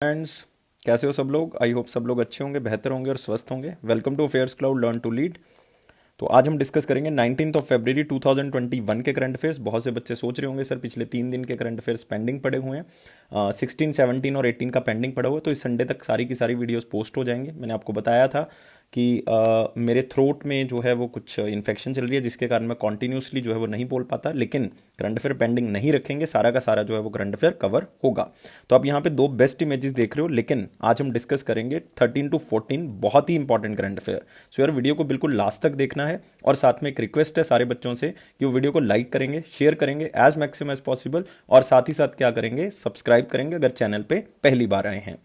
Friends, कैसे हो सब लोग। आई होप सब लोग अच्छे होंगे, बेहतर होंगे और स्वस्थ होंगे। Welcome to Affairs Cloud learn to lead. तो आज हम डिस्कस करेंगे 19 फरवरी 2021 के करंट अफेयर्स। बहुत से बच्चे सोच रहे होंगे सर पिछले 3 दिन के करंट अफेयर्स पेंडिंग पड़े हुए हैं। 16, 17 और 18 का पेंडिंग पड़ा हुआ है, तो इस संडे तक सारी की सारी वीडियोस पोस्ट हो जाएंगे। मैंने आपको बताया था कि मेरे थ्रोट में जो है वो कुछ इन्फेक्शन चल रही है, जिसके कारण मैं कॉन्टीन्यूसली जो है वो नहीं बोल पाता। लेकिन करंट अफेयर पेंडिंग नहीं रखेंगे, सारा का सारा जो है वो करंट अफेयर कवर होगा। तो आप यहाँ पे दो बेस्ट इमेजेस देख रहे हो, लेकिन आज हम डिस्कस करेंगे 13 to 14 बहुत ही इंपॉर्टेंट करंट अफेयर। सो यार वीडियो को बिल्कुल लास्ट तक देखना है, और साथ में एक रिक्वेस्ट है सारे बच्चों से कि वो वीडियो को लाइक करेंगे, शेयर करेंगे एज मैक्सिमम एज पॉसिबल, और साथ ही साथ क्या करेंगे, सब्सक्राइब करेंगे अगर चैनल पे पहली बार आए हैं।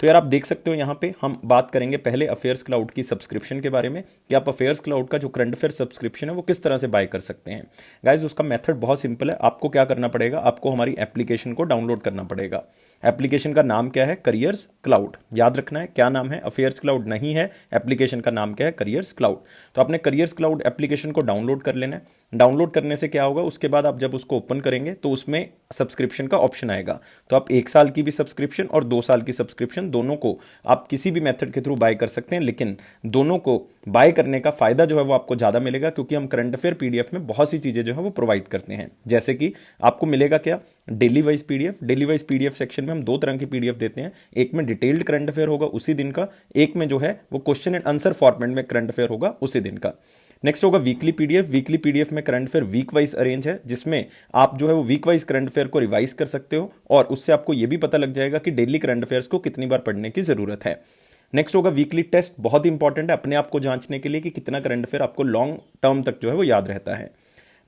तो यार आप देख सकते हो यहाँ पे हम बात करेंगे पहले अफेयर्स क्लाउड की सब्सक्रिप्शन के बारे में, कि आप अफेयर्स क्लाउड का जो करंट अफेयर सब्सक्रिप्शन है वो किस तरह से बाय कर सकते हैं। गाइज उसका मेथड बहुत सिंपल है। आपको क्या करना पड़ेगा, आपको हमारी एप्लीकेशन को डाउनलोड करना पड़ेगा। एप्लीकेशन का नाम क्या है, करियर्स क्लाउड। याद रखना है क्या नाम है, अफेयर्स क्लाउड नहीं है, एप्लीकेशन का नाम क्या है, करियर्स क्लाउड। तो आपने करियर्स क्लाउड एप्लीकेशन को डाउनलोड कर लेना है। डाउनलोड करने से क्या होगा, उसके बाद आप जब उसको ओपन करेंगे तो उसमें सब्सक्रिप्शन का ऑप्शन आएगा। तो आप 1 साल की भी सब्सक्रिप्शन और 2 साल की सब्सक्रिप्शन दोनों को आप किसी भी मेथड के थ्रू बाय कर सकते हैं। लेकिन दोनों को बाय करने का फायदा जो है वो आपको ज्यादा मिलेगा, क्योंकि हम करंट अफेयर पीडीएफ में बहुत सी चीजें जो है वो प्रोवाइड करते हैं। जैसे कि आपको मिलेगा क्या, daily wise PDF. Daily wise PDF section में हम 2 तरह की पीडीएफ देते हैं। एक में डिटेल्ड करंट अफेयर होगा उसी दिन का, एक में जो है वो क्वेश्चन एंड आंसर फॉर्मेट में करंट अफेयर होगा उसी दिन का। नेक्स्ट होगा वीकली पीडीएफ। वीकली पीडीएफ में current affair week wise arrange है, जिसमें आप जो है वो वीक वाइज करंट अफेयर को रिवाइज कर सकते हो, और उससे आपको ये भी पता लग जाएगा कि डेली करंट अफेयर्स को कितनी बार पढ़ने की जरूरत है। नेक्स्ट होगा वीकली टेस्ट। बहुत इंपॉर्टेंट है अपने आप को जांचने के लिए कि कितना करंट अफेयर आपको लॉन्ग टर्म तक जो है वो याद रहता है।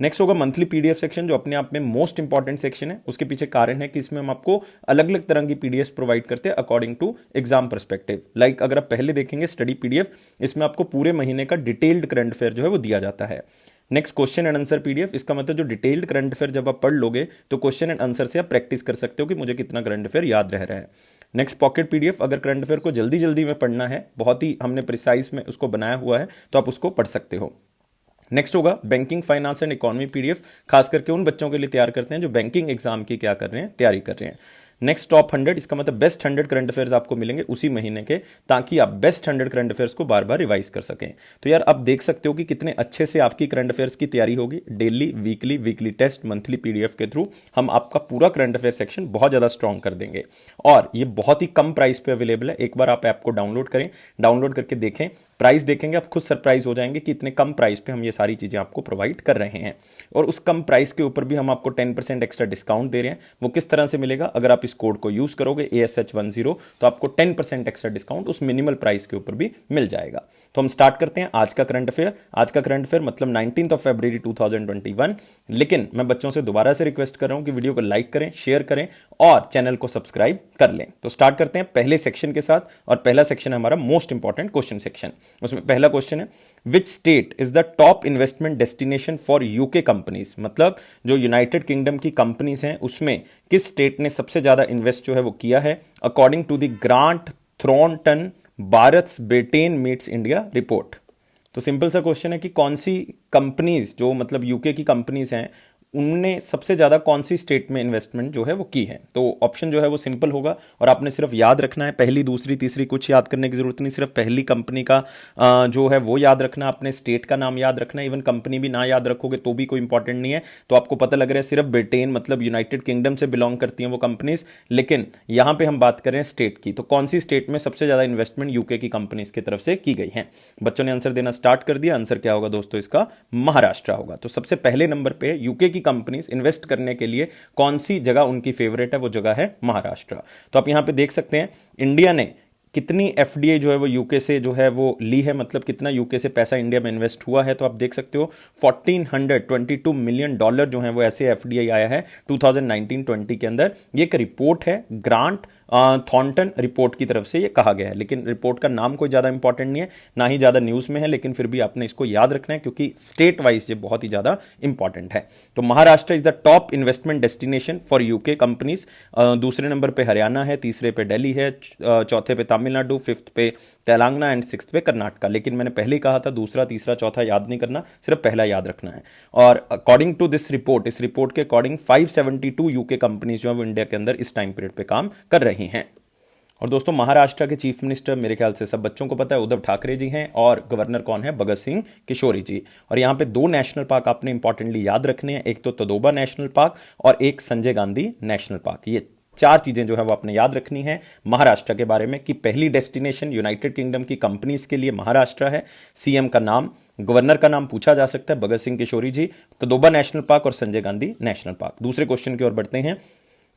नेक्स्ट होगा मंथली पीडीएफ सेक्शन, जो अपने आप में मोस्ट इंपॉर्टेंट सेक्शन है। उसके पीछे कारण है कि इसमें हम आपको अलग अलग तरह की पीडीएफ प्रोवाइड करते हैं according to exam perspective. Like अगर आप पहले देखेंगे स्टडी पीडीएफ, इसमें आपको पूरे महीने का डिटेल्ड करंट अफेयर जो है वो दिया जाता है। Next question and answer PDF. इसका मतलब जो डिटेल्ड करंट अफेयर जब आप पढ़ लोगे तो क्वेश्चन एंड आंसर से आप प्रैक्टिस कर सकते हो कि मुझे कितना करंट अफेयर याद रह रहा है। Next pocket PDF. अगर करंट अफेयर को जल्दी जल्दी में पढ़ना है, बहुत ही हमने प्रिसाइज में उसको बनाया हुआ है, तो आप उसको पढ़ सकते हो। नेक्स्ट होगा banking finance and economy PDF. खास करके उन बच्चों के लिए तैयार करते हैं जो बैंकिंग एग्जाम की क्या कर रहे हैं, तैयारी कर रहे हैं। नेक्स्ट टॉप 100, इसका मतलब बेस्ट 100 करंट अफेयर्स आपको मिलेंगे उसी महीने के, ताकि आप बेस्ट 100 करंट अफेयर्स को बार बार रिवाइज कर सकें। तो यार आप देख सकते हो कि कितने अच्छे से आपकी करंट अफेयर्स की तैयारी होगी। Daily, weekly, weekly test, monthly PDF के थ्रू हम आपका पूरा करंट अफेयर सेक्शन बहुत ज्यादा स्ट्रॉन्ग कर देंगे, और ये बहुत ही कम प्राइस पे अवेलेबल है। एक बार आप ऐप को डाउनलोड करें, डाउनलोड करके देखें, प्राइस देखेंगे आप खुद सरप्राइज हो जाएंगे कि इतने कम प्राइस पे हम ये सारी चीजें आपको प्रोवाइड कर रहे हैं। और उस कम प्राइस के ऊपर भी हम आपको 10% एक्स्ट्रा डिस्काउंट दे रहे हैं। वो किस तरह से मिलेगा, अगर आप इस कोड को यूज करोगे ASH10, तो आपको 10% एक्स्ट्रा डिस्काउंट उस मिनिमल प्राइस के ऊपर भी मिल जाएगा। तो हम स्टार्ट करते हैं आज का करंट अफेयर। आज का करंट अफेयर मतलब 19 फरवरी 2021। लेकिन मैं बच्चों से दोबारा से रिक्वेस्ट कर रहा हूं कि वीडियो को लाइक करें, शेयर करें और चैनल को सब्सक्राइब कर लें। तो स्टार्ट करते हैं पहले सेक्शन के साथ, और पहला सेक्शन है हमारा मोस्ट इंपॉर्टेंट क्वेश्चन सेक्शन। उसमें पहला क्वेश्चन है, which state is the top investment destination for UK companies. मतलब जो यूनाइटेड किंगडम की कंपनीज हैं उसमें किस स्टेट ने सबसे ज्यादा इन्वेस्ट जो है वो किया है, according to the Grant Thornton Bharat Britain meets India report. तो सिंपल सा क्वेश्चन है कि कौन सी कंपनीज, जो मतलब यूके की कंपनीज हैं, उनने सबसे ज्यादा कौन सी स्टेट में इन्वेस्टमेंट जो है वो की है। तो ऑप्शन जो है वो सिंपल होगा, और आपने सिर्फ याद रखना है पहली, दूसरी, तीसरी, कुछ याद करने की जरूरत नहीं। सिर्फ पहली कंपनी का जो है वो याद रखना, अपने स्टेट का नाम याद रखना। इवन कंपनी भी ना याद रखोगे तो भी कोई इंपॉर्टेंट नहीं है। तो आपको पता लग रहा है सिर्फ ब्रिटेन मतलब यूनाइटेड किंगडम से बिलोंग करती हैं वो कंपनीज, लेकिन यहां पर हम बात करें स्टेट की, तो कौन सी स्टेट में सबसे ज्यादा इन्वेस्टमेंट यूके की कंपनीज की तरफ से की गई है। बच्चों ने आंसर देना स्टार्ट कर दिया। आंसर क्या होगा दोस्तों, इसका महाराष्ट्र होगा। तो सबसे पहले नंबर पे यूके की कंपनीज इन्वेस्ट करने के लिए कौन सी जगह उनकी फेवरेट है, वो जगह है महाराष्ट्र। तो आप यहां पे देख सकते हैं इंडिया ने कितनी एफडीआई जो है वो यूके से जो है वो ली है, मतलब कितना यूके से पैसा इंडिया में इन्वेस्ट हुआ है। तो आप देख सकते हो $1422 मिलियन जो है वो ऐसे एफडीआई आया है 2019-20 के अंदर। ये एक रिपोर्ट है, ग्रांट थॉर्नटन रिपोर्ट की तरफ से ये कहा गया है, लेकिन रिपोर्ट का नाम कोई ज्यादा इंपॉर्टेंट नहीं है, ना ही ज्यादा न्यूज में है, लेकिन फिर भी आपने इसको याद रखना है क्योंकि स्टेट वाइज ये बहुत ही ज्यादा इंपॉर्टेंट है। तो Maharashtra is the top investment destination for UK companies. दूसरे नंबर पे हरियाणा है, तीसरे पे दिल्ली है, चौथे पे तमिलनाडु, फिफ्थ पे तेलंगाना एंड सिक्स्थ पे कर्नाटका। लेकिन मैंने पहले ही कहा था दूसरा, तीसरा, चौथा याद नहीं करना, सिर्फ पहला याद रखना है। और अकॉर्डिंग टू दिस रिपोर्ट, इस रिपोर्ट के अकॉर्डिंग 572 यूके कंपनीज जो है वो इंडिया के अंदर इस टाइम पीरियड पे काम कर रही हैं। और दोस्तों महाराष्ट्र के चीफ मिनिस्टर मेरे ख्याल से सब बच्चों को पता है, उद्धव ठाकरे जी हैं, और गवर्नर कौन है, भगत सिंह किशोरी जी। और यहाँ पे दो नेशनल पार्क आपने इंपॉर्टेंटली याद रखने हैं, एक तो तदोबा नेशनल पार्क और एक संजय गांधी नेशनल पार्क। ये चार चीजें जो है वो आपने याद रखनी है महाराष्ट्र के बारे में, कि पहली डेस्टिनेशन यूनाइटेड किंगडम की कंपनीज के लिए महाराष्ट्र है, सीएम का नाम, गवर्नर का नाम पूछा जा सकता है, भगत सिंह किशोरी जी, तदोबा नेशनल पार्क और संजय गांधी नेशनल पार्क। दूसरे क्वेश्चन की ओर बढ़ते हैं।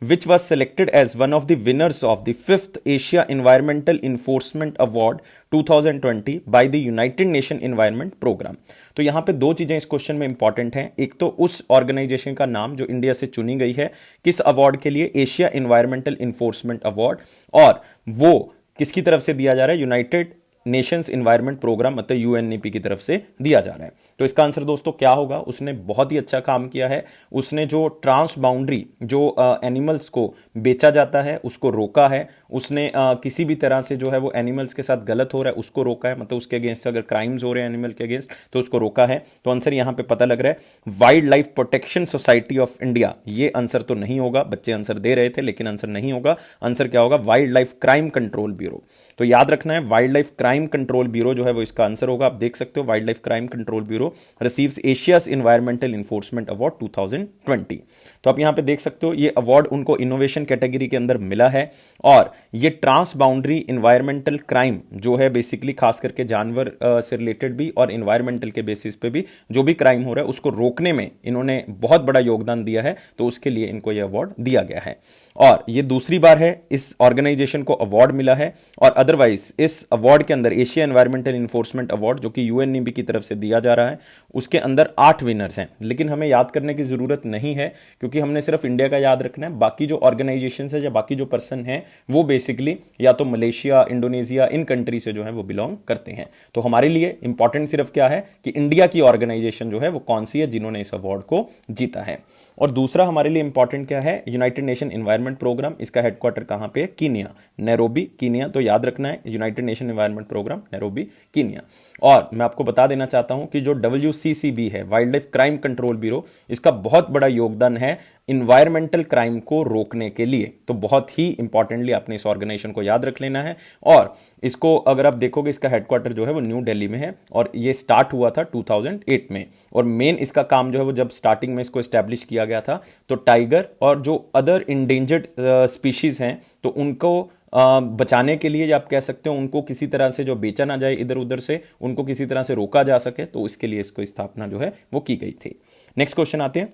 Which was selected as one of the winners of the 5th Asia Environmental Enforcement Award 2020 by the United Nations Environment Program। तो यहां पे दो चीजें इस क्वेश्चन में इंपॉर्टेंट हैं। एक तो उस ऑर्गेनाइजेशन का नाम जो इंडिया से चुनी गई है किस अवार्ड के लिए, एशिया एनवायरमेंटल इन्फोर्समेंट अवार्ड, और वो किसकी तरफ से दिया जा रहा है, यूनाइटेड नेशंस एनवायरनमेंट प्रोग्राम मतलब यूएनईपी की तरफ से दिया जा रहा है। तो इसका आंसर दोस्तों क्या होगा, उसने बहुत ही अच्छा काम किया है। उसने जो ट्रांस बाउंड्री जो एनिमल्स को बेचा जाता है उसको रोका है। उसने किसी भी तरह से जो है वो एनिमल्स के साथ गलत हो रहा है उसको रोका है, मतलब उसके अगेंस्ट अगर क्राइम्स हो रहे हैं एनिमल के अगेंस्ट तो उसको रोका है। तो आंसर यहां पे पता लग रहा है wild life protection society of India. ये आंसर तो नहीं होगा, बच्चे आंसर दे रहे थे लेकिन आंसर नहीं होगा। आंसर क्या होगा, wild life crime control bureau. तो याद रखना है wild life crime control bureau जो है वो इसका आंसर होगा। आप देख सकते हो wild life crime control bureau receives Asia's environmental enforcement award 2020। तो आप यहां पे देख सकते हो ये अवार्ड उनको इनोवेशन कैटेगरी के अंदर मिला है। और ये ट्रांस बाउंड्री इन्वायरमेंटल क्राइम जो है बेसिकली खास करके जानवर से रिलेटेड भी और इन्वायरमेंटल के बेसिस पे भी जो भी क्राइम हो रहा है उसको रोकने में इन्होंने बहुत बड़ा योगदान दिया है, तो उसके लिए इनको यह अवार्ड दिया गया है। और ये दूसरी बार है इस ऑर्गेनाइजेशन को अवार्ड मिला है। और अदरवाइज इस अवार्ड के अंदर एशिया एनवायरमेंटल इन्फोर्समेंट अवार्ड जो कि यूएनईपी की तरफ से दिया जा रहा है उसके अंदर 8 विनर्स हैं। लेकिन हमें याद करने की जरूरत नहीं है क्योंकि हमने सिर्फ इंडिया का याद रखना है। बाकी जो ऑर्गेनाइजेशन है या बाकी जो पर्सन है वो बेसिकली या तो मलेशिया, इंडोनेशिया, इन कंट्री से जो है वो बिलोंग करते हैं। तो हमारे लिए इंपॉर्टेंट सिर्फ क्या है कि इंडिया की ऑर्गेनाइजेशन जो है वो कौन सी है जिन्होंने इस अवार्ड को जीता है। और दूसरा हमारे लिए इंपॉर्टेंट क्या है, यूनाइटेड नेशन एनवायरनमेंट प्रोग्राम। इसका हेडक्वार्टर कहां पे है, कीनिया, नैरोबी, कीनिया। तो याद रखना है United Nation Environment Programme, Nairobi, Kenya. और मैं आपको बता देना चाहता हूं कि जो WCCB है, wild life crime control bureau, इसका बहुत बड़ा योगदान है इन्वायरमेंटल क्राइम को रोकने के लिए। तो बहुत ही इंपॉर्टेंटली आपने इस ऑर्गेनाइजेशन को याद रख लेना है। और इसको अगर आप देखोगे इसका हेडक्वार्टर जो है वो न्यू दिल्ली में है और ये स्टार्ट हुआ था 2008 में। और मेन इसका काम जो है वो जब स्टार्टिंग में इसको एस्टैब्लिश किया गया था तो टाइगर और जो अदर इंडेंजर्ड स्पीशीज हैं तो उनको बचाने के लिए, या आप कह सकते हो उनको किसी तरह से जो बेचा ना जाए इधर उधर से, उनको किसी तरह से रोका जा सके, तो इसके लिए इसको स्थापना जो है वो की गई थी। नेक्स्ट क्वेश्चन आते हैं।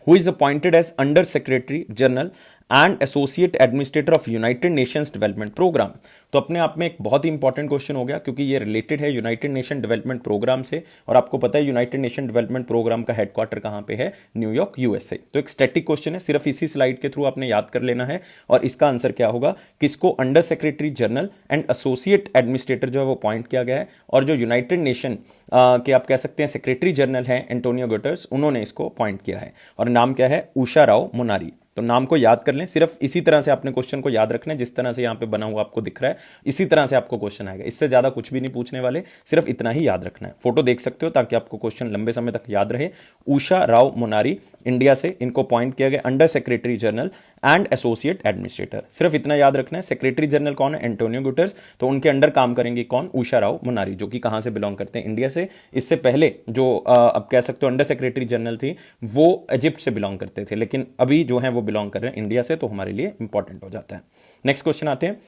Who is appointed as Under Secretary General and Associate Administrator of United Nations Development Program? तो अपने आप में एक बहुत ही इंपॉर्टेंट क्वेश्चन हो गया क्योंकि ये रिलेटेड है यूनाइटेड नेशन डेवलपमेंट प्रोग्राम से। और आपको पता है यूनाइटेड नेशन डेवलपमेंट प्रोग्राम का हेडक्वार्टर कहां पे है, न्यूयॉर्क, यूएसए। तो एक स्टैटिक क्वेश्चन है, सिर्फ इसी स्लाइड के थ्रू आपने याद कर लेना है। और इसका आंसर क्या होगा, किसको under secretary general and associate administrator जो है वो अपॉइंट किया गया है। और जो यूनाइटेड नेशन के आप कह सकते हैं सेक्रेटरी जनरल है एंटोनियो गुटेरेस, उन्होंने इसको अपॉइंट किया है। और नाम क्या है, उषा राव मुनारी। तो नाम को याद कर लें, सिर्फ इसी तरह से आपने क्वेश्चन को याद रखना है जिस तरह से यहां पे बना हुआ आपको दिख रहा है, इसी तरह से आपको क्वेश्चन आएगा। इससे ज्यादा कुछ भी नहीं पूछने वाले, सिर्फ इतना ही याद रखना है। फोटो देख सकते हो ताकि आपको क्वेश्चन लंबे समय तक याद रहे। उषा राव मुनारी, इंडिया से, इनको अपॉइंट किया गया under secretary general and associate administrator. सिर्फ इतना याद रखना है, सेक्रेटरी जनरल कौन है, एंटोनियो गुटेरेस, तो उनके अंडर काम करेंगे कौन, उषा राव मुनारी, जो कि कहां से बिलोंग करते हैं, इंडिया से। इससे पहले जो अब कह सकते हो अंडर सेक्रेटरी जनरल थी वो इजिप्ट से बिलोंग करते थे, लेकिन अभी जो है वो बिलोंग कर रहे हैं इंडिया से, तो हमारे लिए इंपॉर्टेंट हो जाता है। नेक्स्ट क्वेश्चन आते हैं।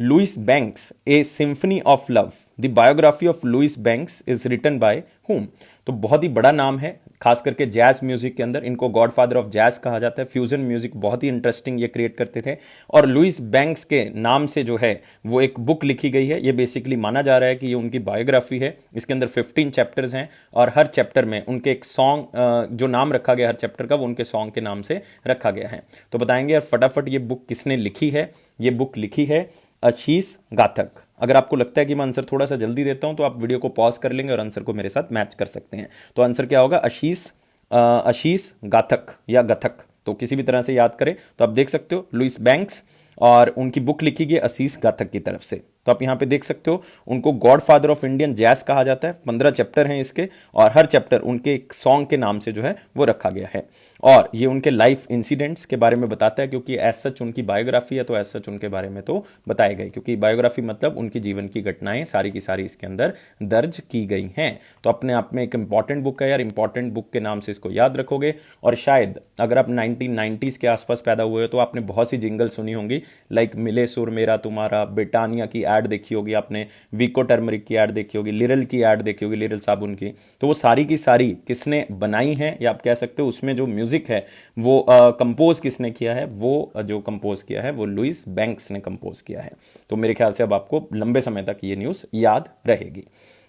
Louis Banks, a symphony of love, the biography of Louis Banks is written by whom. तो बहुत ही बड़ा नाम है, खास करके जैज म्यूजिक के अंदर इनको गॉडफादर ऑफ जैज कहा जाता है। फ्यूजन म्यूजिक बहुत ही इंटरेस्टिंग ये क्रिएट करते थे। और लुइस बैंक्स के नाम से जो है वो एक बुक लिखी गई है। ये बेसिकली माना जा रहा है कि ये उनकी बायोग्राफी है। इसके अंदर 15 चैप्टर्स हैं और हर चैप्टर में उनके एक सॉन्ग जो नाम रखा गया हर चैप्टर का वो उनके सॉन्ग के नाम से रखा गया है। तो बताएंगे यार फटाफट ये बुक किसने लिखी है। ये बुक लिखी है आशीष गाथक। अगर आपको लगता है कि मैं आंसर थोड़ा सा जल्दी देता हूं तो आप वीडियो को पॉज कर लेंगे और आंसर को मेरे साथ मैच कर सकते हैं। तो आंसर क्या होगा, आशीष गाथक या गथक। तो किसी भी तरह से याद करें तो आप देख सकते हो लुइस बैंक्स और उनकी बुक लिखी गई आशीष गाथक की तरफ से। तो आप यहाँ पे देख सकते हो उनको God father of Indian jazz कहा जाता है। 15 चैप्टर हैं इसके और हर चैप्टर उनके एक सॉन्ग के नाम से जो है वो रखा गया है। और ये उनके लाइफ इंसिडेंट्स के बारे में बताता है, क्योंकि एज सच उनकी बायोग्राफी है तो एज सच उनके बारे में तो बताए गए, क्योंकि बायोग्राफी मतलब उनकी जीवन की घटनाएं सारी की सारी इसके अंदर दर्ज की गई हैं। तो अपने आप में एक इंपॉर्टेंट बुक है यार, इंपॉर्टेंट बुक के नाम से इसको याद रखोगे। और शायद अगर आप 1990s के आसपास पैदा हुए हो तो आपने बहुत सी जिंगल सुनी होंगी, लाइक मिले सुर मेरा तुम्हारा, ब्रिटानिया की ऐड देखी होगी आपने, वीको टर्मरिक की ऐड देखी होगी, लिरल की ऐड देखी होगी, लिरल साबुन की। तो वो सारी की सारी किसने बनाई है, या आप कह सकते हो उसमें जो म्यूजिक है वो कंपोज किसने किया है, वो जो कंपोज किया है वो लुइस बैंक्स ने कंपोज किया है। तो मेरे ख्याल से अब आपको लंबे समय तक ये न्यूज़ याद रहेगी।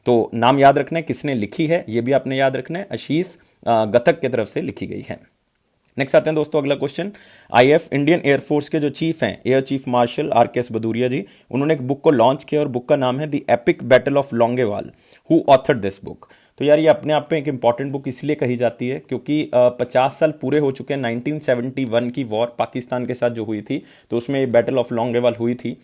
तो नाम याद रखना है, किसने लिखी है ये भी आपने याद रखना है, आशीष गथक की तरफ से लिखी गई है। नेक्स्ट आते हैं दोस्तों अगला क्वेश्चन। आईएफ इंडियन एयरफोर्स के जो चीफ हैं air chief marshal RKS Bhadauria ji, उन्होंने एक बुक को लॉन्च किया और बुक का नाम है the epic battle of Longewala. Who authored this book? तो यार ये अपने आप में एक इंपॉर्टेंट बुक इसलिए कही जाती है क्योंकि 50 साल पूरे हो चुके हैं 1971 की वॉर पाकिस्तान के साथ जो हुई थी, तो उसमें बैटल ऑफ लोंगेवाल हुई थी।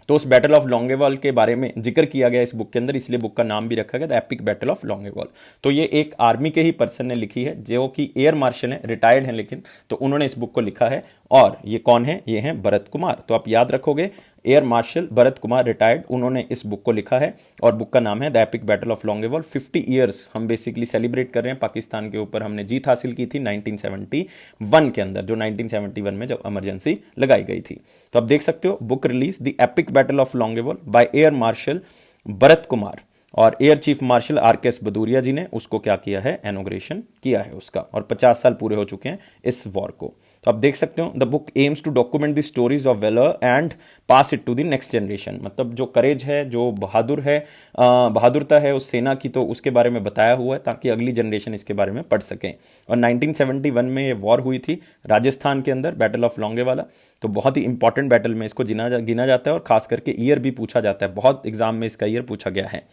तो उस बैटल ऑफ लोंगेवाल के बारे में जिक्र किया गया इस बुक के अंदर, इसलिए बुक का नाम भी रखा गया the epic battle of Longowal. तो ये एक आर्मी के ही पर्सन ने लिखी है जो कि एयर मार्शल है, रिटायर्ड हैं लेकिन, तो उन्होंने इस बुक को लिखा है। और ये कौन है? ये हैं भरत कुमार। तो आप याद रखोगे air marshal Bharat Kumar retired, उन्होंने इस बुक को लिखा है और बुक का नाम है the epic battle of Longewala. 50 years हम बेसिकली सेलिब्रेट कर रहे हैं, पाकिस्तान के ऊपर हमने जीत हासिल की थी 1971 के अंदर, जो 1971 में जब इमरजेंसी लगाई गई थी। तो आप देख सकते हो book release the epic battle of Longewala by air marshal Bharat Kumar, और air chief marshal RKS Bhadauria ji ने उसको क्या किया है? इनॉग्रेशन किया है उसका, और 50 साल पूरे हो चुके हैं इस वॉर को। तो आप देख सकते हो the book aims to document the stories of valour and pass it to the next generation. मतलब जो करेज है, जो बहादुरता है उस सेना की, तो उसके बारे में बताया हुआ है ताकि अगली जनरेशन इसके बारे में पढ़ सकें। और 1971 में ये वॉर हुई थी राजस्थान के अंदर, बैटल ऑफ लोंगेवाला। तो बहुत ही इंपॉर्टेंट बैटल में इसको गिना जाता है और खास करके ईयर भी पूछा जाता है, बहुत एग्जाम में इसका ईयर पूछा गया है।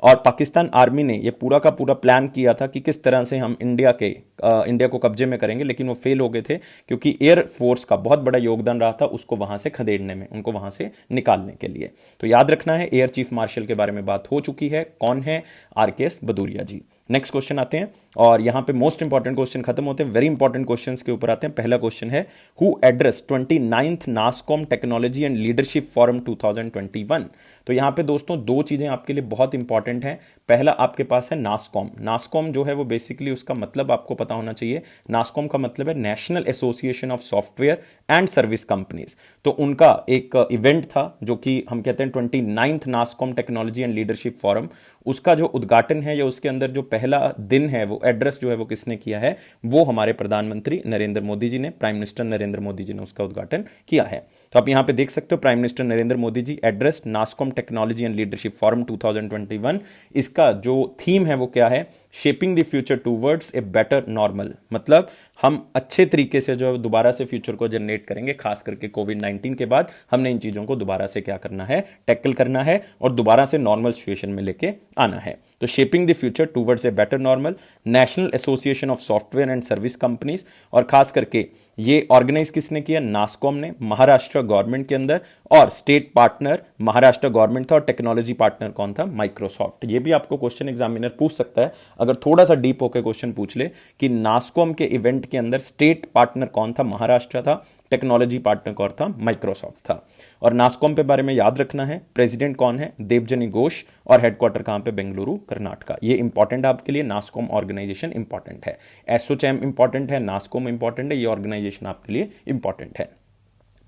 और पाकिस्तान आर्मी ने ये पूरा का पूरा प्लान किया था कि किस तरह से हम इंडिया को कब्जे में करेंगे, लेकिन वो फेल हो गए थे क्योंकि एयर फोर्स का बहुत बड़ा योगदान रहा था उसको वहां से खदेड़ने में, उनको वहां से निकालने के लिए। तो याद रखना है एयर चीफ मार्शल के बारे में बात हो चुकी है, कौन है? आरकेएस भदौरिया जी। नेक्स्ट क्वेश्चन आते हैं, और यहां पे मोस्ट इंपॉर्टेंट क्वेश्चन खत्म होते हैं, वेरी इंपॉर्टेंट क्वेश्चंस के ऊपर आते हैं। पहला क्वेश्चन है who address 29th NASSCOM technology and leadership forum 2021। तो यहां पे दोस्तों दो चीजें आपके लिए बहुत इंपॉर्टेंट हैं। पहला आपके पास है नासकॉम। नासकॉम जो है वो बेसिकली उसका मतलब आपको पता होना चाहिए, नासकॉम का मतलब है national association of software and service companies. तो उनका एक इवेंट था जो कि हम कहते हैं 29th NASSCOM technology and leadership forum, उसका जो उद्घाटन है या उसके अंदर जो पहला दिन है वो एड्रेस जो है वो किसने किया है? वो हमारे प्रधानमंत्री नरेंद्र मोदी जी ने, प्राइम मिनिस्टर नरेंद्र मोदी जी ने उसका उद्घाटन किया है। तो आप यहां पे देख सकते हो prime minister Narendra Modi ji address NASSCOM technology and leadership forum 2021। इसका जो थीम है वो क्या है? Shaping the future towards a better normal. मतलब हम अच्छे तरीके से जो दोबारा से फ्यूचर को जनरेट करेंगे, खास करके कोविड-19 के बाद हमने इन चीजों को दोबारा से क्या करना है? टैकल करना है और दोबारा से नॉर्मल सिचुएशन में लेके आना है। तो shaping the future towards a better normal, national association of software and service companies, और खास करके ये ऑर्गेनाइज किसने किया? नासकॉम ने, महाराष्ट्र गवर्नमेंट के अंदर, और स्टेट पार्टनर महाराष्ट्र गवर्नमेंट था और टेक्नोलॉजी पार्टनर कौन था? माइक्रोसॉफ्ट। ये भी आपको क्वेश्चन एग्जामिनर पूछ सकता है अगर थोड़ा सा डीप होकर क्वेश्चन पूछ ले कि नासकॉम के इवेंट के अंदर स्टेट पार्टनर कौन था? महाराष्ट्र था, टेक्नोलॉजी पार्टनर कौन था? माइक्रोसॉफ्ट था। और नासकॉम पे बारे में याद रखना है, प्रेसिडेंट कौन है? देवजनी घोष, और हेडक्वार्टर कहां पे? बेंगलुरु, कर्नाटका। ये इंपॉर्टेंट है आपके लिए, नासकॉम ऑर्गेनाइजेशन इंपॉर्टेंट है, एसोचैम इंपॉर्टेंट है, नासकॉम इंपॉर्टेंट है, ये ऑर्गेनाइजेशन आपके लिए इंपॉर्टेंट है।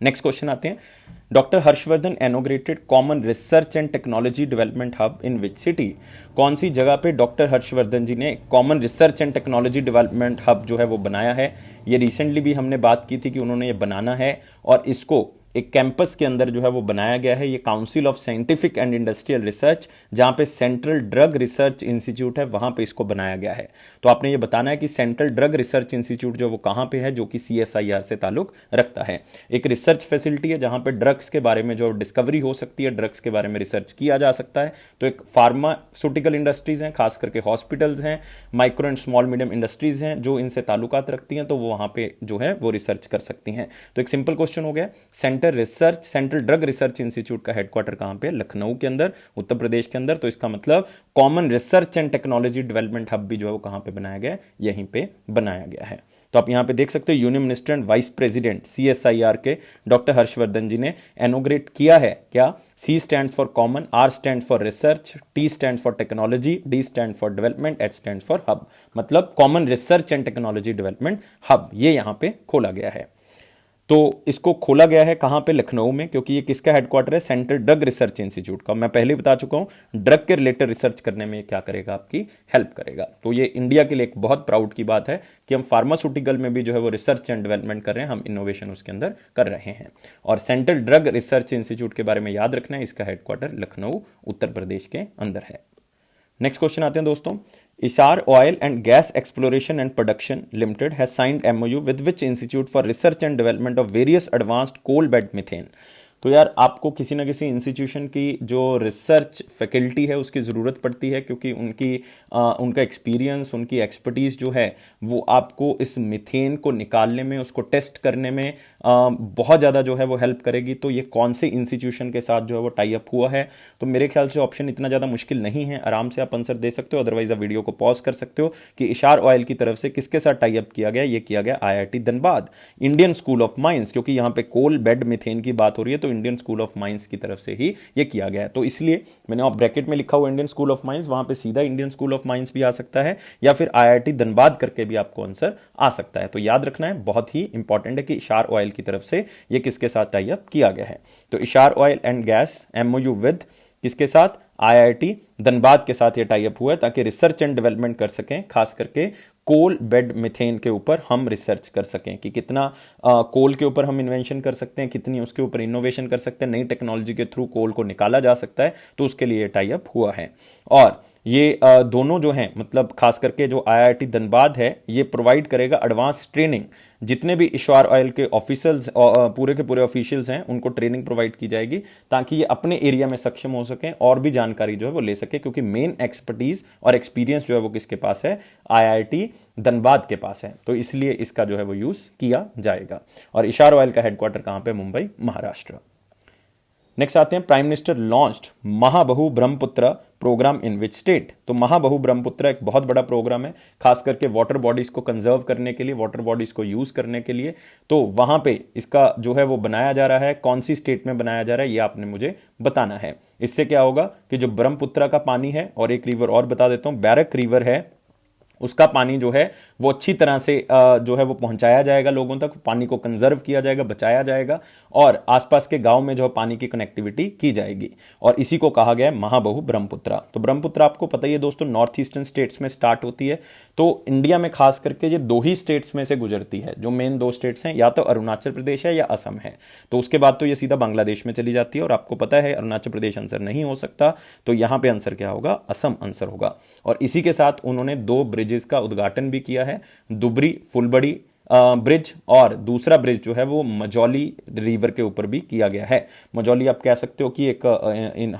नेक्स्ट क्वेश्चन आते हैं, doctor Harshvardhan inaugurated common research and technology development hub in which city? कौन सी जगह पे डॉक्टर हर्षवर्धन जी ने common research and technology development hub जो है वो बनाया है? ये रिसेंटली भी हमने बात की थी कि उन्होंने ये बनाना है, और इसको एक कैंपस के अंदर जो है वो बनाया गया है। ये council of scientific and industrial research, जहां पे सेंट्रल ड्रग रिसर्च इंस्टीट्यूट है, वहां पे इसको बनाया गया है। तो आपने ये बताना है कि सेंट्रल ड्रग रिसर्च इंस्टीट्यूट जो वो कहां पे है, जो कि CSIR से ताल्लुक रखता है। एक रिसर्च फैसिलिटी है जहां पे ड्रग्स के बारे में जो डिस्कवरी हो सकती है, ड्रग्स के बारे में रिसर्च किया जा सकता है। तो एक फार्मास्यूटिकल इंडस्ट्रीज हैं, खास करके हॉस्पिटल्स हैं, micro and small medium industries हैं जो इनसे ताल्लुकात रखती हैं, तो वो वहां पे जो है वो रिसर्च कर सकती हैं। तो एक सिंपल क्वेश्चन हो गया, centre central drug research institute का हेडक्वार्टर कहां पे? लखनऊ के अंदर, उत्तर प्रदेश के अंदर। तो इसका मतलब common research and technology development hub भी जो है वो कहां पे बनाया गया है? यहीं पे बनाया गया है। तो आप यहां पे देख सकते हो union minister and vice president CSIR के डॉक्टर हर्षवर्धन जी ने इनॉग्रेट किया है। क्या? C stand for common, R stand for research, T stand for technology, D stand for development, H stand for hub. मतलब common research and technology development hub ये यहां पे खोला गया है। तो इसको खोला गया है कहां पे? लखनऊ में, क्योंकि ये किसका हेडक्वार्टर है? सेंट्रल ड्रग रिसर्च इंस्टीट्यूट का। मैं पहले बता चुका हूं ड्रग के रिलेटेड रिसर्च करने में क्या करेगा? आपकी हेल्प करेगा। तो ये इंडिया के लिए एक बहुत प्राउड की बात है कि हम फार्मास्यूटिकल में भी जो है वो रिसर्च एंड डेवलपमेंट कर रहे हैं, हम इनोवेशन उसके अंदर कर रहे हैं। और सेंट्रल ड्रग रिसर्च इंस्टीट्यूट के बारे में याद रखना है, इसका हेडक्वार्टर लखनऊ उत्तर प्रदेश के अंदर है। नेक्स्ट क्वेश्चन आते हैं दोस्तों। Essar oil and gas exploration and production limited has signed MOU with which institute for research and development of various advanced coal bed methane. तो यार आपको किसी ना किसी इंस्टीट्यूशन की जो रिसर्च फैकल्टी है उसकी ज़रूरत पड़ती है, क्योंकि उनका एक्सपीरियंस, उनकी एक्सपर्टीज़ जो है वो आपको इस मीथेन को निकालने में, उसको टेस्ट करने में बहुत ज़्यादा जो है वो हेल्प करेगी। तो ये कौन से इंस्टीट्यूशन के साथ जो है वो टाई अप हुआ है? तो मेरे ख्याल से ऑप्शन इतना ज़्यादा मुश्किल नहीं है, आराम से आप आंसर दे सकते हो। अदरवाइज आप वीडियो को पॉज कर सकते हो कि इशार ऑयल की तरफ से किसके साथ टाई अप किया गया? ये किया गया IIT Dhanbad, Indian school of mines, क्योंकि यहाँ पे कोल बेड मीथेन की बात हो रही है तो इंडियन स्कूल ऑफ माइंस की तरफ से ही ये किया गया है। तो इसलिए मैंने आप ब्रैकेट में लिखा हुआ इंडियन स्कूल ऑफ माइंस, वहां पे सीधा इंडियन स्कूल ऑफ माइंस भी आ सकता है या फिर IIT धनबाद करके भी आपको आंसर आ सकता है। तो याद रखना है, बहुत ही इंपॉर्टेंट है कि इशार ऑयल की तरफ से ये किसके साथ टाई अप किया गया है। तो Essar oil and gas MOU with किसके साथ? IIT धनबाद के साथ ये टाई अप हुआ है ताकि रिसर्च एंड डेवलपमेंट कर सकें, खास करके कोल बेड मीथेन के ऊपर हम रिसर्च कर सकें कि कितना कोल के ऊपर हम इन्वेंशन कर सकते हैं, कितनी उसके ऊपर इनोवेशन कर सकते हैं, नई टेक्नोलॉजी के थ्रू कोल को निकाला जा सकता है। तो उसके लिए टाई अप हुआ है। और ये दोनों जो हैं, मतलब खास करके जो IIT धनबाद है ये प्रोवाइड करेगा एडवांस ट्रेनिंग। जितने भी इशार ऑयल के ऑफिसर्स, पूरे के पूरे ऑफिशियल्स हैं, उनको ट्रेनिंग प्रोवाइड की जाएगी ताकि ये अपने एरिया में सक्षम हो सकें और भी जानकारी जो है वो ले सके, क्योंकि मेन एक्सपर्टीज और एक्सपीरियंस जो है वो किसके पास है? IIT धनबाद के पास है। तो इसलिए इसका जो है वो यूज किया जाएगा। और इशार ऑयल का हेडक्वार्टर कहां पे? मुंबई, महाराष्ट्र। नेक्स्ट आते हैं, prime minister launched Mahabahu Brahmaputra program in which state. तो महाबहु ब्रह्मपुत्र एक बहुत बड़ा प्रोग्राम है, खास करके वाटर बॉडीज को कंजर्व करने के लिए, वाटर बॉडीज को यूज करने के लिए। तो वहां पे इसका जो है वो बनाया जा रहा है। कौन सी स्टेट में बनाया जा रहा है ये आपने मुझे बताना है। इससे क्या होगा कि जो ब्रह्मपुत्र का पानी है, और एक रिवर और बता देता हूं, बैरक रिवर है, उसका पानी जो है वो अच्छी तरह से जो है वो पहुंचाया जाएगा लोगों तक, पानी को कंजर्व किया जाएगा, बचाया जाएगा, और आसपास के गांव में जो पानी की कनेक्टिविटी की जाएगी। और इसी को कहा गया है महाबहु ब्रह्मपुत्र। तो ब्रह्मपुत्र आपको पता ही है दोस्तों, नॉर्थ ईस्टर्न स्टेट्स में स्टार्ट होती है। तो इंडिया में खास करके ये दो ही स्टेट्स में से गुजरती है। जो मेन दो स्टेट्स हैं, या तो अरुणाचल प्रदेश है या असम है। तो उसके बाद तो ये सीधा बांग्लादेश में चली जाती है, और आपको पता है अरुणाचल प्रदेश आंसर नहीं हो सकता। तो यहां पर आंसर क्या होगा? असम आंसर होगा। और इसी के साथ उन्होंने दो ब्रिजेस का उद्घाटन भी किया है, दुबरी फुलबड़ी ब्रिज, और दूसरा ब्रिज जो है वो मजौली रिवर के ऊपर भी किया गया है। मजौली आप कह सकते हो कि एक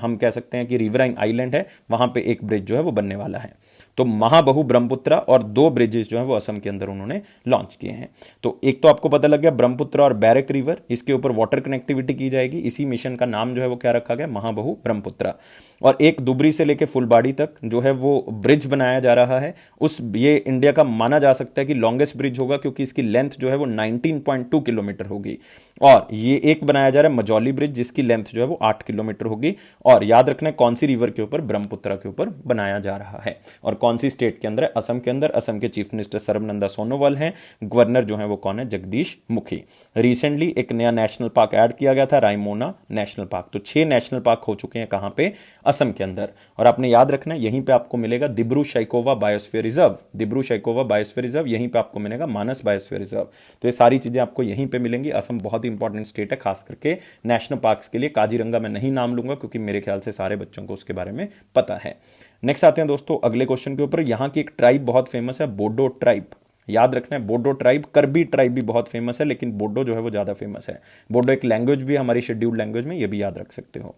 हम कह सकते हैं कि रिवराइन आइलैंड है, वहां पे एक ब्रिज जो है वो बनने वाला है। तो महाबहु ब्रह्मपुत्र और दो ब्रिजेस जो है वो असम के अंदर उन्होंने लॉन्च किए हैं। तो एक तो आपको पता लग गया ब्रह्मपुत्र और बैरक रिवर, इसके ऊपर वाटर कनेक्टिविटी की जाएगी। इसी मिशन का नाम जो है वो क्या रखा गया? महाबहु ब्रह्मपुत्र। और एक दुबरी से लेकर फुलबाड़ी तक जो है वो ब्रिज बनाया जा रहा है। ये इंडिया का माना जा सकता है कि लॉन्गेस्ट ब्रिज होगा, क्योंकि इसकी लेंथ जो है वो 19.2 किलोमीटर होगी। और ये एक बनाया जा रहा है मजौली ब्रिज, जिसकी लेंथ जो है वो 8 किलोमीटर होगी। और याद रखना है कौन सी रिवर के ऊपर? ब्रह्मपुत्र के ऊपर बनाया जा रहा है। और कौन सी स्टेट के अंदर है? असम के अंदर। असम के चीफ मिनिस्टर सर्बानंद सोनोवाल हैं। गवर्नर जो है वो कौन है? जगदीश मुखी। रिसेंटली एक नया नेशनल पार्क ऐड किया गया था, रायमोना नेशनल पार्क। तो 6 नेशनल पार्क हो चुके हैं कहां पे? असम के अंदर। और आपने याद रखना है यहीं पे आपको मिलेगा Dibru Saikhowa biosphere reserve. Dibru Saikhowa biosphere reserve, यहीं पे आपको मिलेगा मानस बायोस्फीयर रिजर्व। तो ये सारी चीजें आपको यहीं पे मिलेंगी। असम बहुत ही इंपॉर्टेंट स्टेट है, खास करके नेशनल पार्क्स के लिए। काजीरंगा मैं नहीं नाम लूंगा, क्योंकि मेरे ख्याल से सारे बच्चों को उसके बारे में पता है। नेक्स्ट आते हैं दोस्तों अगले क्वेश्चन के ऊपर। यहां की एक ट्राइब बहुत फेमस है, बोडो ट्राइब। याद रखना है बोडो ट्राइब। करबी ट्राइब भी बहुत फेमस है, लेकिन बोडो जो है वो ज्यादा फेमस है। बोडो एक लैंग्वेज भी है हमारी शेड्यूल्ड लैंग्वेज में, ये भी याद रख सकते हो।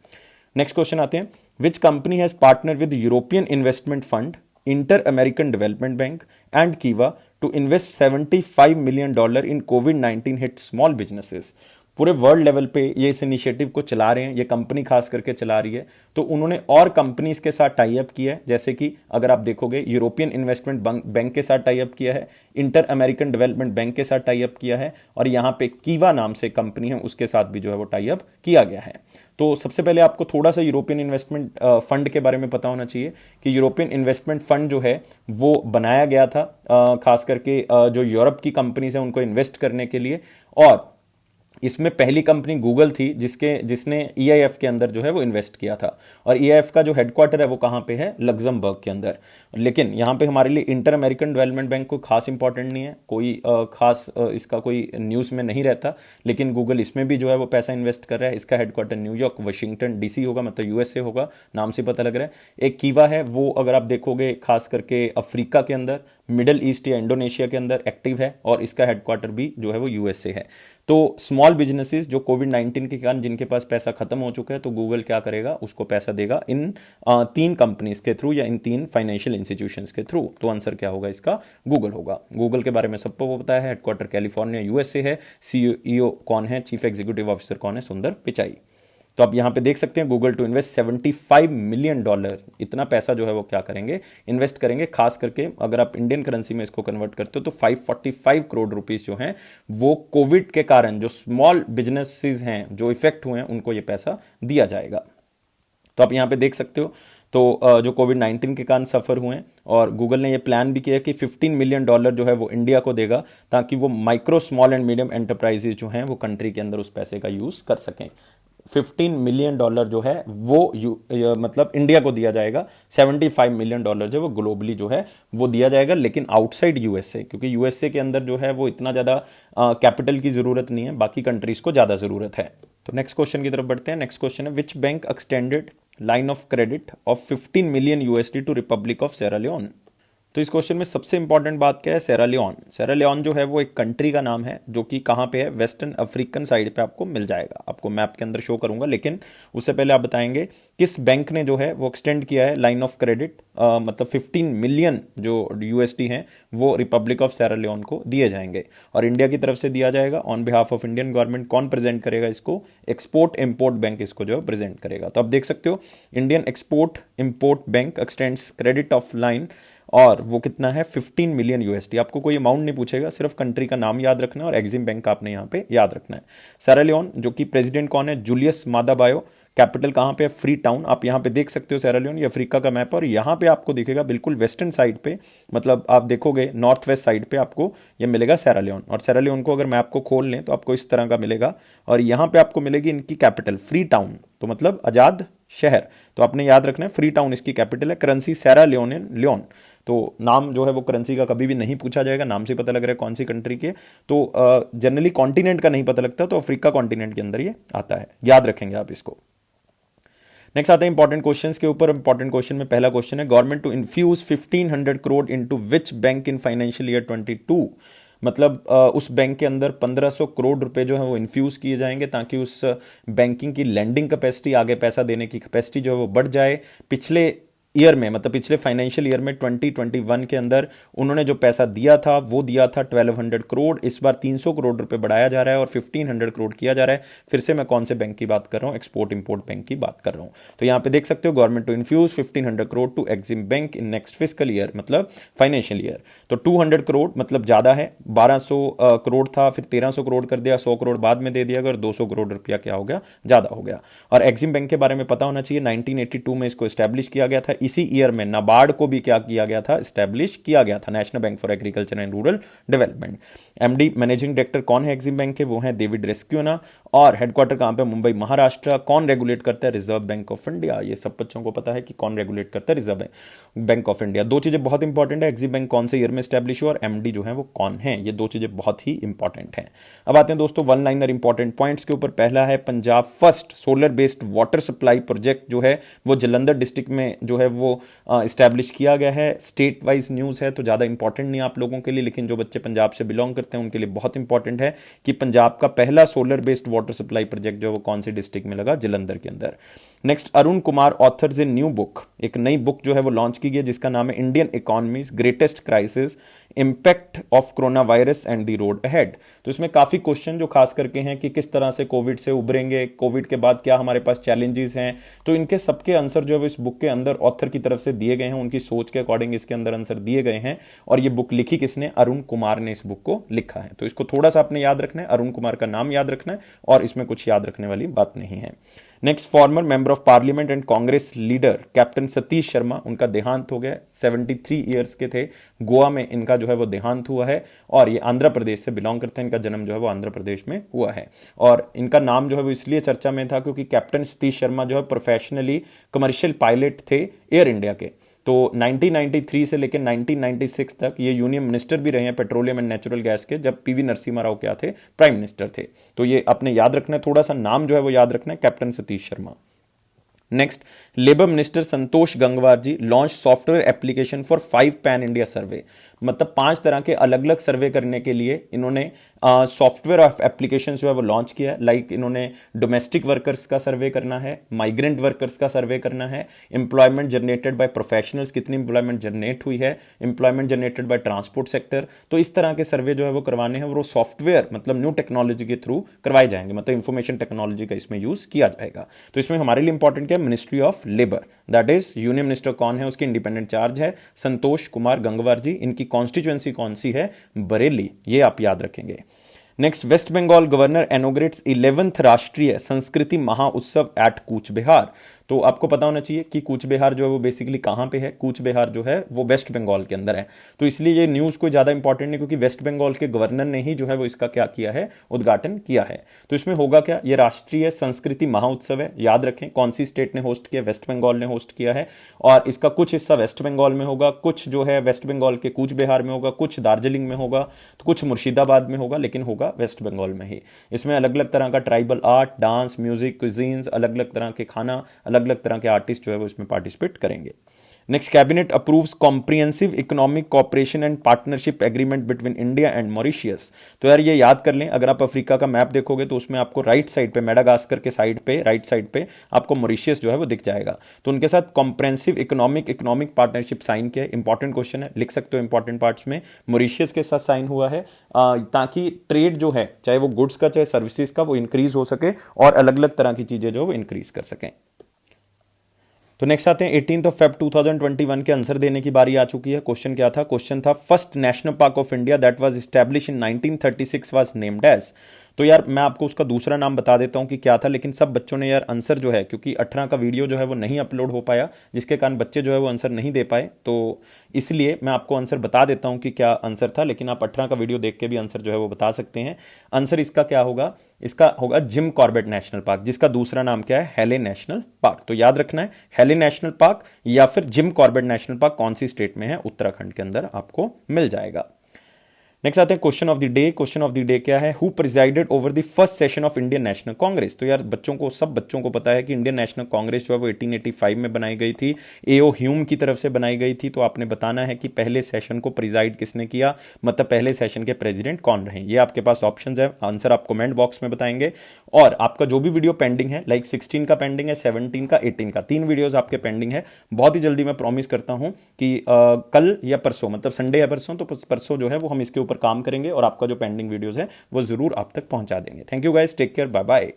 नेक्स्ट क्वेश्चन आते हैं, which company has partner with European investment fund, inter American development bank and Kiva to invest $75 million in कोविड-19 हिट स्मॉल बिजनेसेस। पूरे वर्ल्ड लेवल पे ये इस इनिशिएटिव को चला रहे हैं, ये कंपनी खास करके चला रही है। तो उन्होंने और कंपनीज के साथ टाई अप किया है, जैसे कि अगर आप देखोगे यूरोपियन इन्वेस्टमेंट बैंक के साथ टाई अप किया है, इंटर अमेरिकन डेवलपमेंट बैंक के साथ टाई अप किया है, और यहाँ पे कीवा नाम से कंपनी है उसके साथ भी जो है वो टाई अप किया गया है। तो सबसे पहले आपको थोड़ा सा यूरोपियन इन्वेस्टमेंट फंड के बारे में पता होना चाहिए कि यूरोपियन इन्वेस्टमेंट फंड जो है वो बनाया गया था खास करके जो यूरोप की कंपनीज है उनको इन्वेस्ट करने के लिए। और इसमें पहली कंपनी गूगल थी जिसने ईआईएफ के अंदर जो है वो इन्वेस्ट किया था। और ईआईएफ का जो हेडक्वार्टर है वो कहाँ पे है, लग्जमबर्ग के अंदर। लेकिन यहाँ पे हमारे लिए इंटर अमेरिकन डेवलपमेंट बैंक कोई खास इंपॉर्टेंट नहीं है, कोई खास इसका कोई न्यूज़ में नहीं रहता, लेकिन गूगल इसमें भी जो है वो पैसा इन्वेस्ट कर रहा है। इसका हेडक्वार्टर न्यूयॉर्क वाशिंगटन डीसी होगा, मतलब यूएसए होगा, नाम से पता लग रहा है। एक कीवा है, वो अगर आप देखोगे खास करके अफ्रीका के अंदर, मिडल ईस्ट या इंडोनेशिया के अंदर एक्टिव है, और इसका हेडक्वार्टर भी जो है वो यूएसए है। तो स्मॉल बिजनेसेस जो कोविड-19 के कारण जिनके पास पैसा खत्म हो चुका है, तो गूगल क्या करेगा, उसको पैसा देगा इन 3 कंपनीज के थ्रू या इन 3 फाइनेंशियल इंस्टीट्यूशंस के थ्रू। तो आंसर क्या होगा इसका, गूगल होगा। गूगल के बारे में सबको पता है, हेडक्वार्टर कैलिफोर्निया यूएसए है। सीईओ कौन है, चीफ एग्जीक्यूटिव ऑफिसर कौन है, सुंदर पिचाई। तो आप यहां पे देख सकते हैं गूगल टू इन्वेस्ट $75 मिलियन, इतना पैसा जो है वो क्या करेंगे, इन्वेस्ट करेंगे। खास करके अगर आप इंडियन करेंसी में इसको कन्वर्ट करते हो तो 545 करोड़ रुपीस जो हैं वो कोविड के कारण जो स्मॉल बिजनेसेस हैं जो इफेक्ट हुए हैं उनको ये पैसा दिया जाएगा। तो आप यहां पे देख सकते हो, तो जो कोविड-19 के कारण सफर हुए हैं, और गूगल ने ये प्लान भी किया कि $15 मिलियन जो है वो इंडिया को देगा, ताकि वो micro small and medium enterprises जो हैं वो कंट्री के अंदर उस पैसे का यूज कर सकें। $15 मिलियन जो है वो मतलब इंडिया को दिया जाएगा। $75 मिलियन जो वो ग्लोबली जो है वो दिया जाएगा, लेकिन आउटसाइड यूएसए, क्योंकि यूएसए के अंदर जो है वो इतना ज़्यादा कैपिटल की ज़रूरत नहीं है, बाकी कंट्रीज को ज़्यादा ज़रूरत है। तो नेक्स्ट क्वेश्चन की तरफ बढ़ते हैं। नेक्स्ट क्वेश्चन है, which bank extended line of credit of $15 million to Republic of Sierra Leone. तो इस क्वेश्चन में सबसे इंपॉर्टेंट बात क्या है, सेरा लियोन। सेरा लियोन जो है वो एक कंट्री का नाम है जो कि कहाँ पे है, वेस्टर्न अफ्रीकन साइड पे आपको मिल जाएगा, आपको मैप के अंदर शो करूंगा। लेकिन उससे पहले आप बताएंगे किस बैंक ने जो है वो एक्सटेंड किया है लाइन ऑफ क्रेडिट, मतलब 15 मिलियन जो यूएसडी हैं वो रिपब्लिक ऑफ सेरा लियोन को दिए जाएंगे, और इंडिया की तरफ से दिया जाएगा on behalf of Indian government. कौन प्रेजेंट करेगा इसको, एक्सपोर्ट इंपोर्ट बैंक इसको जो है प्रेजेंट करेगा। तो आप देख सकते हो, Indian export import bank x tends credit of line, और वो कितना है, 15 मिलियन यूएसडी। आपको कोई अमाउंट नहीं पूछेगा, सिर्फ कंट्री का नाम याद रखना है और एग्जिम बैंक आपने यहाँ पे याद रखना है। सेरा लियोन जो कि प्रेसिडेंट कौन है, जूलियस मादा बायो। कैपिटल कहाँ पे है, फ्री टाउन। आप यहाँ पे देख सकते हो सेरा लियोन, ये अफ्रीका का मैप है, और यहाँ पे आपको दिखेगा बिल्कुल वेस्टर्न साइड पे, मतलब आप देखोगे नॉर्थ वेस्ट साइड पे आपको ये मिलेगा सेरा लियोन। और सेरा लियोन को अगर मैप को खोल लें तो आपको इस तरह का मिलेगा, और यहाँ पे आपको मिलेगी इनकी कैपिटल फ्री टाउन, तो मतलब आजाद शहर। तो आपने याद रखना है फ्री टाउन इसकी कैपिटल है। करेंसी सेरा लियोन, तो नाम जो है वो करेंसी का कभी भी नहीं पूछा जाएगा, नाम से पता लग रहा है कौन सी कंट्री के। तो जनरली कॉन्टिनेंट का नहीं पता लगता, तो अफ्रीका कॉन्टिनेंट के अंदर ये आता है, याद रखेंगे आप इसको। नेक्स्ट आते हैं इंपॉर्टेंट क्वेश्चंस के ऊपर। इंपॉर्टेंट क्वेश्चन में पहला क्वेश्चन है, government to infuse 1500 crore into which bank in financial year 22। मतलब उस बैंक के अंदर 1500 करोड़ रुपए जो है वो इन्फ्यूज किए जाएंगे, ताकि उस बैंकिंग की लैंडिंग कैपेसिटी, आगे पैसा देने की कैपेसिटी जो है वो बढ़ जाए। पिछले ईयर में, मतलब पिछले फाइनेंशियल ईयर में 2021 के अंदर उन्होंने जो पैसा दिया था वो दिया था 1200 करोड़, इस बार 300 करोड़ रुपए बढ़ाया जा रहा है और 1500 करोड़ किया जा रहा है। फिर से मैं कौन से बैंक की बात कर रहा हूं, एक्सपोर्ट इंपोर्ट बैंक की बात कर रहा हूं। तो यहां पे देख सकते हो, government to infuse 1500 crore to EXIM bank in next fiscal year, मतलब फाइनेंशियल ईयर। तो 200 करोड़ मतलब ज्यादा है, 1200 करोड़ था, फिर 1300 करोड़ कर दिया, 100 करोड़ बाद में दे दिया, अगर 200 करोड़ रुपया क्या हो गया, ज्यादा हो गया। और एक्सिम बैंक के बारे में पता होना चाहिए, 1982 में इसको स्टैब्लिश किया गया था। इसी ईयर में नाबार्ड को भी क्या किया गया था, स्टैब्लिश किया गया था, national bank for agriculture and rural development. MD managing director कौन है एक्सिम बैंक के, वो है डेविड रेस्क्यूना। और हेडक्वार्टर कहां पे, मुंबई महाराष्ट्र। कौन रेगुलेट करता है, रिजर्व बैंक ऑफ इंडिया। ये सब बच्चों को पता है कि कौन रेगुलेट करता है, रिजर्व बैंक ऑफ इंडिया। दो चीजें बहुत इंपॉर्टेंट है, एक्सिम बैंक कौन से ईयर में स्टैब्लिश हुआ और एमडी जो है वो कौन है, ये दो चीजें बहुत ही इंपॉर्टेंट हैं। अब आते हैं दोस्तों वन लाइनर इंपॉर्टेंट पॉइंट्स के ऊपर। पहला है, Punjab first solar based water supply project जो है वो जलंधर डिस्ट्रिक्ट में जो है वो स्टैब्लिश किया गया है। स्टेट वाइज न्यूज है तो ज्यादा इंपॉर्टेंट नहीं आप लोगों के लिए, लेकिन जो बच्चे पंजाब से बिलोंग करते हैं उनके लिए बहुत इंपॉर्टेंट है कि पंजाब का पहला solar based water supply project जो वो कौन से डिस्ट्रिक्ट में लगा, जलंधर के अंदर। Next, Arun Kumar authors a new book, एक नई बुक जो है वो लॉन्च की गई जिसका नाम है Indian economies greatest crisis, impact of corona virus and the road ahead. तो इसमें काफी क्वेश्चन जो खास करके हैं कि किस तरह से कोविड से उभरेंगे, कोविड के बाद क्या हमारे पास चैलेंजेस हैं, तो इनके सबके आंसर जो है वो इस बुक के अंदर ऑथर की तरफ से दिए गए हैं, उनकी सोच के अकॉर्डिंग इसके अंदर आंसर दिए गए हैं। और ये बुक लिखी किसने? अरुण कुमार ने इस बुक को लिखा है। तो इसको थोड़ा सा आपने याद रखना है, अरुण कुमार का नाम याद रखना है और इसमें कुछ याद रखने वाली बात नहीं है। Next, farmer member of parliament and Congress leader captain Satish Sharma, उनका देहांत हो गया। 73 ईयर्स के थे, गोवा में इनका जो है वो देहांत हुआ है और ये आंध्र प्रदेश से बिलोंग करते हैं, इनका जन्म जो है वो आंध्र प्रदेश में हुआ है। और इनका नाम जो है वो इसलिए चर्चा में था क्योंकि कैप्टन सतीश शर्मा जो है प्रोफेशनली कमर्शियल पायलट थे एयर इंडिया के। तो 1993 से लेकर 1996 तक ये यूनियन मिनिस्टर भी रहे हैं पेट्रोलियम एंड नेचुरल गैस के, जब पीवी नरसिम्हा राव क्या थे? प्राइम मिनिस्टर थे। तो ये आपने याद रखना है, थोड़ा सा नाम जो है वो याद रखना है, captain Satish Sharma. Next, labour minister Santosh Gangwar ji launch software application for 5 pan India survey, मतलब 5 तरह के अलग अलग सर्वे करने के लिए इन्होंने सॉफ्टवेयर ऑफ एप्लीकेशन जो है वो लॉन्च किया है। लाइक इन्होंने डोमेस्टिक वर्कर्स का सर्वे करना है, माइग्रेंट वर्कर्स का सर्वे करना है, एम्प्लॉयमेंट जनरेटेड बाय प्रोफेशनल्स, कितनी एम्प्लॉयमेंट जनरेट हुई है, employment generated by transport sector. तो इस तरह के सर्वे जो है वो करवाने हैं, वो सॉफ्टवेयर मतलब न्यू टेक्नोलॉजी के थ्रू करवाए जाएंगे, मतलब इंफॉर्मेशन टेक्नोलॉजी का इसमें यूज किया जाएगा। तो इसमें हमारे लिए इंपॉर्टेंट क्या है? Ministry of labour, that is union minister कौन है, उसकी इंडिपेंडेंट चार्ज है संतोष कुमार गंगवार जी। इनकी कॉन्स्टिट्यूएंसी कौन सी है? बरेली, ये आप याद रखेंगे। Next, West Bengal governor inaugurates 11th Rashtriya संस्कृति महाउत्सव एट कूच बिहार। तो आपको पता होना चाहिए कि कूच बिहार जो है वो बेसिकली कहां पे है। कूच बिहार जो है वो वेस्ट बंगाल के अंदर है। तो इसलिए ये न्यूज कोई ज्यादा इंपॉर्टेंट नहीं, क्योंकि वेस्ट बंगाल के गवर्नर ने ही जो है वो इसका क्या किया है? उद्घाटन किया है। तो इसमें होगा क्या? ये राष्ट्रीय संस्कृति महाउत्सव है, याद रखें। कौन सी स्टेट ने होस्ट किया? वेस्ट बंगाल ने होस्ट किया है। और इसका कुछ हिस्सा वेस्ट बंगाल में होगा, कुछ जो है वेस्ट बंगाल के कूच बिहार में होगा, कुछ दार्जिलिंग में होगा, तो कुछ मुर्शिदाबाद में होगा, लेकिन होगा वेस्ट बंगाल में ही। इसमें अलग अलग तरह का tribal art, dance, music, cuisines, अलग अलग तरह के खाना, अलग अलग तरह के आर्टिस्ट जो है वो इसमें पार्टिसिपेट करेंगे। Next, cabinet approves comprehensive economic cooperation and partnership agreement between India and Mauritius. तो यार ये याद कर लें, अगर आप अफ्रीका का मैप देखोगे तो उसमें आपको राइट साइड पे, मेडागास्कर के साइड पे, राइट साइड पे आपको मॉरिशियस जो है वो दिख जाएगा। तो उनके साथ कॉम्प्रिहेंसिव इकोनॉमिक पार्टनरशिप साइन किया है। इंपॉर्टेंट क्वेश्चन है, लिख सकते हो इंपॉर्टेंट पार्ट्स में। मॉरिशियस के साथ साइन हुआ है ताकि ट्रेड जो है, चाहे वो गुड्स का चाहे सर्विसेज का, वो इंक्रीज हो सके और अलग अलग तरह की चीजें जो वो इंक्रीज कर सकें। तो नेक्स्ट आते हैं 18 Feb 2021 के आंसर देने की बारी आ चुकी है। क्वेश्चन क्या था? क्वेश्चन था first national park of India that was establish in 1936 was named as. तो यार मैं आपको उसका दूसरा नाम बता देता हूं कि क्या था, लेकिन सब बच्चों ने यार आंसर जो है, क्योंकि 18 का वीडियो जो है वो नहीं अपलोड हो पाया, जिसके कारण बच्चे जो है वो आंसर नहीं दे पाए, तो इसलिए मैं आपको आंसर बता देता हूं कि क्या आंसर था, लेकिन आप 18 का वीडियो देख के भी आंसर जो है वो बता सकते हैं। आंसर इसका क्या होगा? इसका होगा जिम कॉर्बेट नेशनल पार्क, जिसका दूसरा नाम क्या है? हेले नेशनल पार्क। तो याद रखना है, हेले नेशनल पार्क या फिर जिम कॉर्बेट नेशनल पार्क कौन सी स्टेट में है? उत्तराखंड के अंदर आपको मिल जाएगा। नेक्स्ट आते हैं question of the day. Question of the day क्या है? Who presided over the first session of Indian national Congress. तो यार बच्चों को, सब बच्चों को पता है कि इंडियन नेशनल कांग्रेस जो है वो 1885 में बनाई गई थी, एओ ह्यूम की तरफ से बनाई गई थी। तो आपने बताना है कि पहले सेशन को प्रिजाइड किसने किया, मतलब पहले सेशन के प्रेसिडेंट कौन रहे। ये आपके पास ऑप्शंस है, आंसर आप कमेंट बॉक्स में बताएंगे। और आपका जो भी वीडियो पेंडिंग है, लाइक 16 का पेंडिंग है, 17 का, 18 का, 3 वीडियोस आपके पेंडिंग है। बहुत ही जल्दी मैं प्रॉमिस करता हूं कि कल या परसों, मतलब संडे या परसों, तो परसों जो है वो हम इसके ऊपर काम करेंगे और आपका जो पेंडिंग वीडियोस है वो जरूर आप तक पहुंचा देंगे। Thank you guys, take care, bye bye.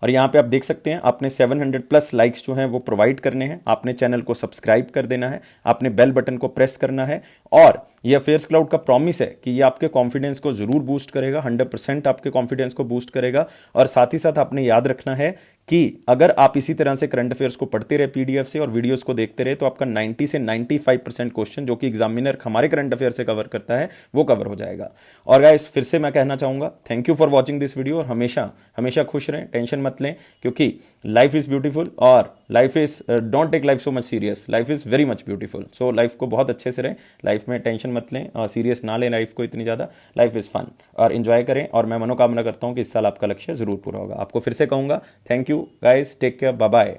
और यहाँ पे आप देख सकते हैं आपने 700+ लाइक्स जो हैं वो प्रोवाइड करने हैं, आपने चैनल को सब्सक्राइब कर देना है, आपने बेल बटन को प्रेस करना है। और ये अफेयर्स क्लाउड का प्रॉमिस है कि ये आपके कॉन्फिडेंस को जरूर बूस्ट करेगा, 100% आपके कॉन्फिडेंस को बूस्ट करेगा। और साथ ही साथ आपने याद रखना है कि अगर आप इसी तरह से करंट अफेयर्स को पढ़ते रहे पीडीएफ से और वीडियोस को देखते रहे, तो आपका 90 से 95% क्वेश्चन जो कि एग्जामिनर हमारे करंट अफेयर से कवर करता है वो कवर हो जाएगा। और गाइस फिर से मैं कहना चाहूंगा, thank you for watching this video. और हमेशा हमेशा खुश रहें, टेंशन मत लें, क्योंकि लाइफ इज ब्यूटीफुल और life is, don't take life so much serious, life is very much beautiful. So life को बहुत अच्छे से रहें, लाइफ में टेंशन मत लें और सीरियस ना लें लाइफ को इतनी ज़्यादा। लाइफ इज फन और एंजॉय करें। और मैं मनोकामना करता हूं कि इस साल आपका लक्ष्य जरूर पूरा होगा। आपको फिर से कहूंगा, thank you guys, take care, bye bye.